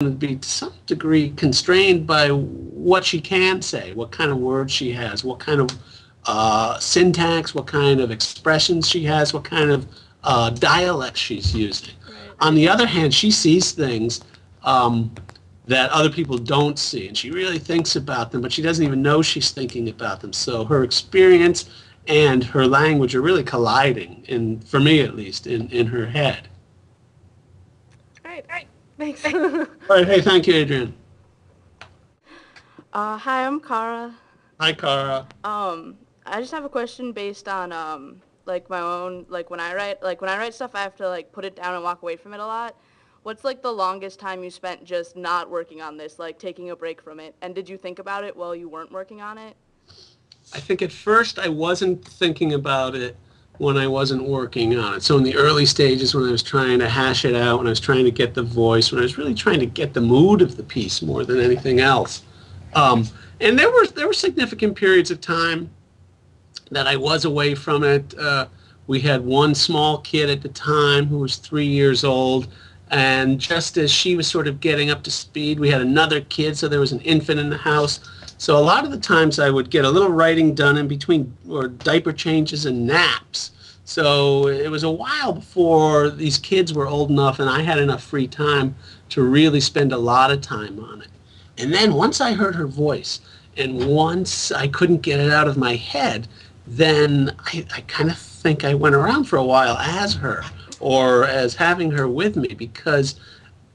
to be to some degree constrained by what she can say, what kind of words she has, what kind of syntax, what kind of expressions she has, what kind of dialect she's using. Right. On the other hand, she sees things that other people don't see, and she really thinks about them, but she doesn't even know she's thinking about them. So her experience and her language are really colliding, for me at least, in her head. All right. Thanks. All right, hey, thank you, Adrian. Hi, I'm Kara. Hi, Cara. I just have a question based on like my own, like when I write stuff, I have to like put it down and walk away from it a lot. What's like the longest time you spent just not working on this, like taking a break from it? And did you think about it while you weren't working on it? I think at first I wasn't thinking about it when I wasn't working on it. So in the early stages when I was trying to hash it out, when I was trying to get the voice, when I was really trying to get the mood of the piece more than anything else. And there were significant periods of time that I was away from it. We had one small kid at the time who was 3 years old, and just as she was sort of getting up to speed, we had another kid, so there was an infant in the house. So a lot of the times I would get a little writing done in between, or diaper changes and naps. So it was a while before these kids were old enough and I had enough free time to really spend a lot of time on it. And then once I heard her voice, and once I couldn't get it out of my head, then I kind of think I went around for a while as her, or as having her with me, because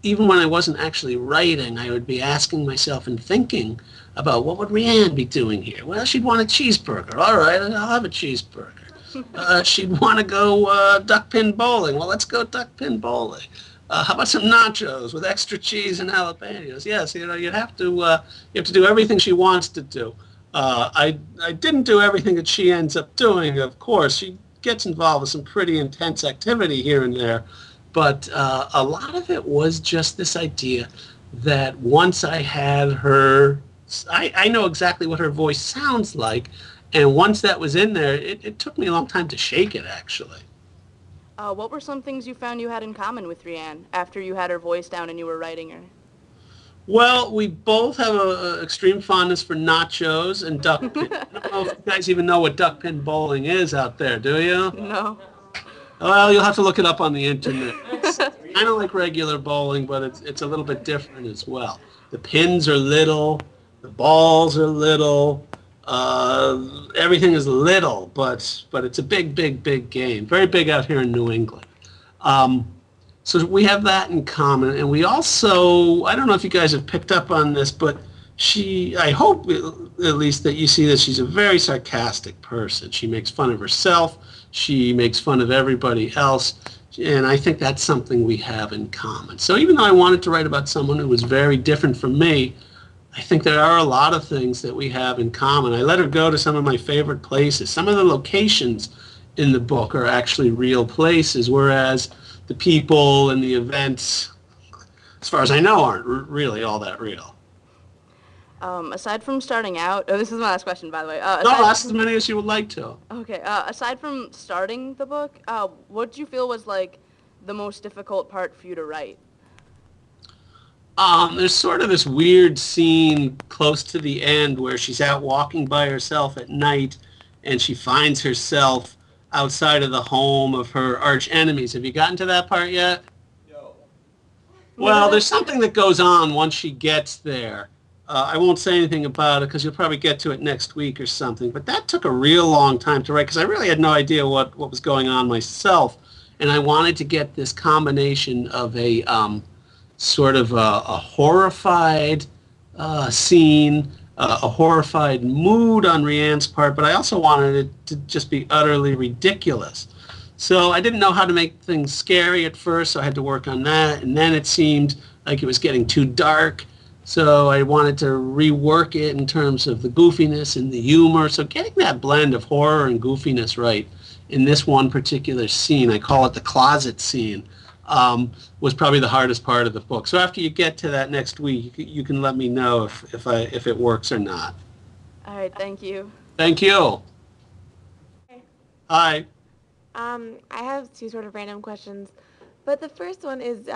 even when I wasn't actually writing, I would be asking myself and thinking about what would Rianne be doing here. Well, she'd want a cheeseburger. All right, I'll have a cheeseburger. She'd want to go duck pin bowling. Well, let's go duck pin bowling. How about some nachos with extra cheese and jalapenos? Yes, you have to do everything she wants to do. I didn't do everything that she ends up doing, of course. She gets involved with some pretty intense activity here and there, but a lot of it was just this idea that once I had her, I know exactly what her voice sounds like, and once that was in there, it took me a long time to shake it, actually. What were some things you found you had in common with Rianne after you had her voice down and you were writing her? Well, we both have an extreme fondness for nachos and duck pin. I don't know if you guys even know what duck pin bowling is out there, do you? No. Well, you'll have to look it up on the internet. It's kind of like regular bowling, but it's a little bit different as well. The pins are little, the balls are little, everything is little, but it's a big, big, big game. Very big out here in New England. So we have that in common, and we also, I don't know if you guys have picked up on this, but I hope at least that you see that she's a very sarcastic person. She makes fun of herself, she makes fun of everybody else, and I think that's something we have in common. So even though I wanted to write about someone who was very different from me, I think there are a lot of things that we have in common. I let her go to some of my favorite places. Some of the locations in the book are actually real places, whereas the people and the events, as far as I know, aren't really all that real. Aside from starting out, this is my last question, by the way. No, ask as many as you would like to. Okay. Aside from starting the book, what did you feel was like the most difficult part for you to write? There's sort of this weird scene close to the end where she's out walking by herself at night, and she finds herself outside of the home of her arch enemies. Have you gotten to that part yet? No. Well, there's something that goes on once she gets there. I won't say anything about it because you'll probably get to it next week or something. But that took a real long time to write because I really had no idea what was going on myself. And I wanted to get this combination of a sort of a horrified scene, a horrified mood on Rianne's part, but I also wanted it to just be utterly ridiculous. So I didn't know how to make things scary at first, so I had to work on that. And then it seemed like it was getting too dark, so I wanted to rework it in terms of the goofiness and the humor. So getting that blend of horror and goofiness right in this one particular scene, I call it the closet scene, was probably the hardest part of the book. So after you get to that next week, you can let me know if it works or not. All right, thank you. Thank you. Hey. Hi. I have two sort of random questions. But the first one is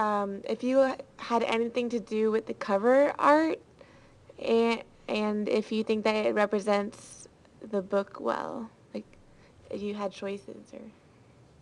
if you had anything to do with the cover art, and if you think that it represents the book well, like if you had choices or.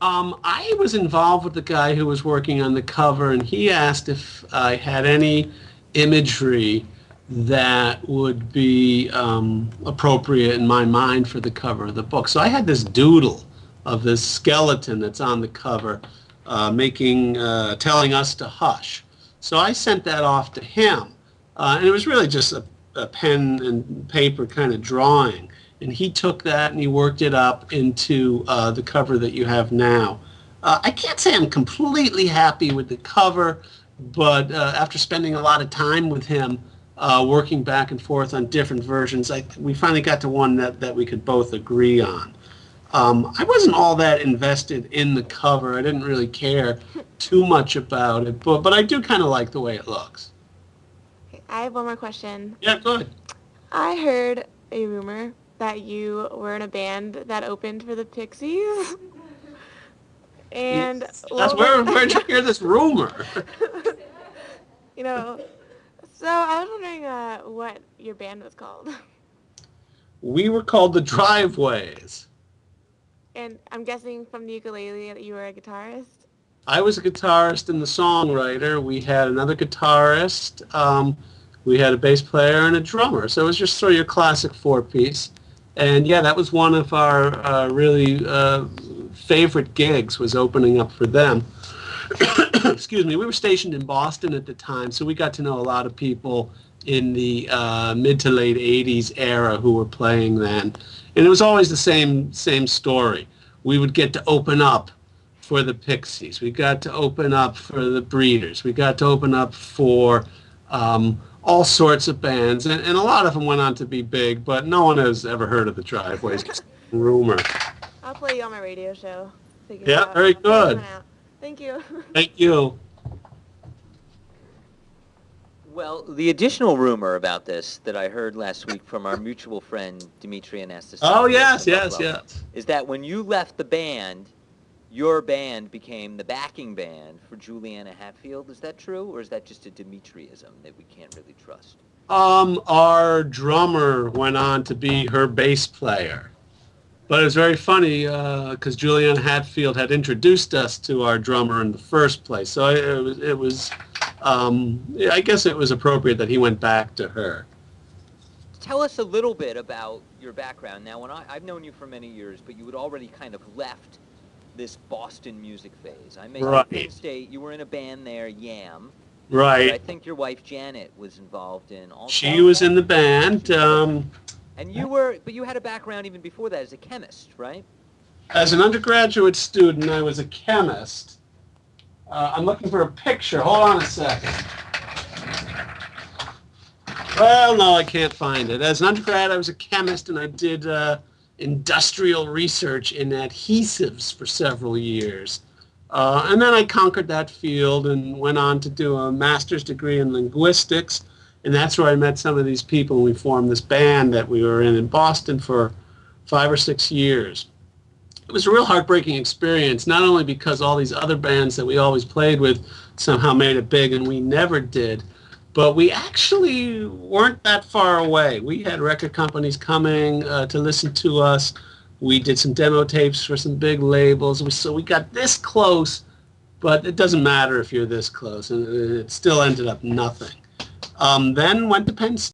I was involved with the guy who was working on the cover, and he asked if I had any imagery that would be appropriate in my mind for the cover of the book. So I had this doodle of this skeleton that's on the cover, telling us to hush. So I sent that off to him, and it was really just a pen and paper kind of drawing. And he took that and he worked it up into the cover that you have now. I can't say I'm completely happy with the cover, but after spending a lot of time with him, working back and forth on different versions, we finally got to one that we could both agree on. I wasn't all that invested in the cover. I didn't really care too much about it, but I do kind of like the way it looks. Okay, I have one more question. Yeah, go ahead. I heard a rumor that you were in a band that opened for the Pixies. And Where'd you hear this rumor? You know, so I was wondering what your band was called. We were called the Driveways. And I'm guessing from the ukulele that you were a guitarist? I was a guitarist and the songwriter. We had another guitarist. We had a bass player and a drummer. So it was just sort of your classic four-piece. And yeah, that was one of our really favorite gigs, was opening up for them. Excuse me. We were stationed in Boston at the time, so we got to know a lot of people in the mid to late 80s era who were playing then. And it was always the same story. We would get to open up for the Pixies. We got to open up for the Breeders. We got to open up for all sorts of bands, and a lot of them went on to be big, but no one has ever heard of the Driveways. Just rumor. I'll play you on my radio show. Yeah, very good. Thank you. Thank you. Well, the additional rumor about this that I heard last week from our mutual friend Dimitri Anastasopoulos. Oh, yes, is that when you left the band, your band became the backing band for Juliana Hatfield. Is that true, or is that just a Dimitriism that we can't really trust? Our drummer went on to be her bass player. But it was very funny because Juliana Hatfield had introduced us to our drummer in the first place. So it was I guess it was appropriate that he went back to her. Tell us a little bit about your background. Now, I've known you for many years, but you had already kind of left this Boston music phase. I met you at Penn State. You were in a band there, Yam. Right. I think your wife Janet was involved in also. She was in the band. And you had a background even before that as a chemist, right? As an undergraduate student, I was a chemist. I'm looking for a picture. Hold on a second. Well, no, I can't find it. As an undergrad, I was a chemist, and I did industrial research in adhesives for several years. And then I conquered that field and went on to do a master's degree in linguistics. And that's where I met some of these people, and we formed this band that we were in Boston for 5 or 6 years. It was a real heartbreaking experience, not only because all these other bands that we always played with somehow made it big and we never did, but we actually weren't that far away. We had record companies coming to listen to us. We did some demo tapes for some big labels. So we got this close, but it doesn't matter if you're this close, and it still ended up nothing. Then went to Penn State.